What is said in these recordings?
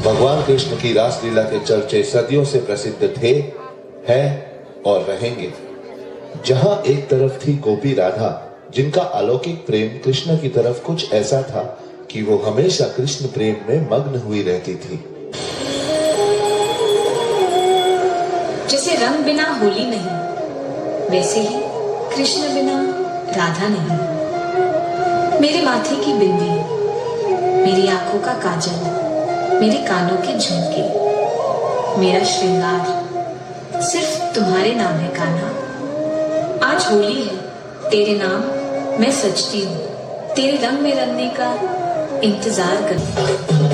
भगवान कृष्ण की रासलीला के चर्चे सदियों से प्रसिद्ध थे, हैं और रहेंगे। जहां एक तरफ थी गोपी राधा, जिनका अलौकिक प्रेम कृष्ण की तरफ कुछ ऐसा था कि वो हमेशा कृष्ण प्रेम में मग्न हुई रहती थी। जैसे रंग बिना होली नहीं, वैसे ही कृष्ण बिना राधा नहीं। मेरे माथे की बिंदी, मेरी आंखों का काजल, मेरे कानों के झुमके, मेरा श्रृंगार सिर्फ तुम्हारे नाम है कान्हा। आज होली है, तेरे नाम मैं सजती हूँ, तेरे रंग में रंगने का इंतजार करती हूँ।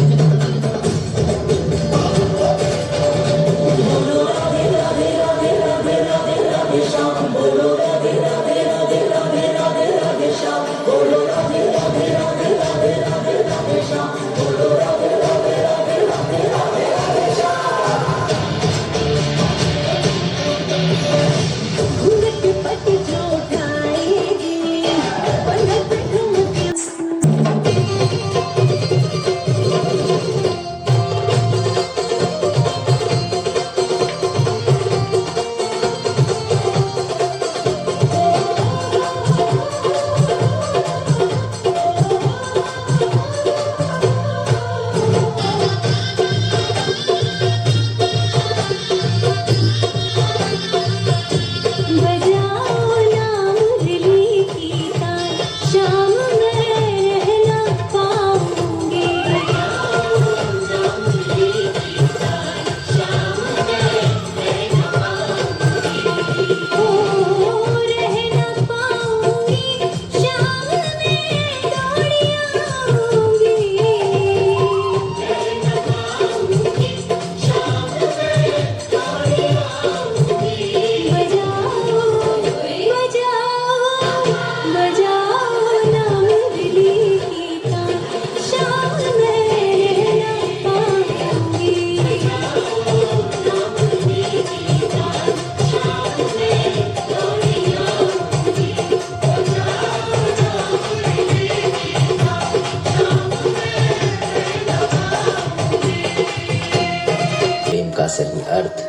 का सही अर्थ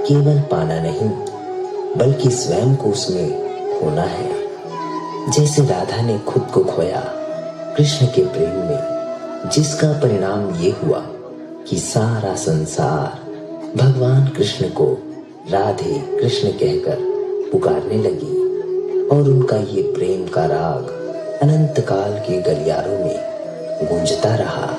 केवल पाना नहीं, बल्कि स्वयं को उसमें खोना है। जैसे राधा ने खुद को खोया कृष्ण के प्रेम में, जिसका परिणाम ये हुआ कि सारा संसार भगवान कृष्ण को राधे कृष्ण कहकर पुकारने लगी और उनका ये प्रेम का राग अनंत काल के गलियारों में गूंजता रहा।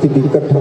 इकट्ठा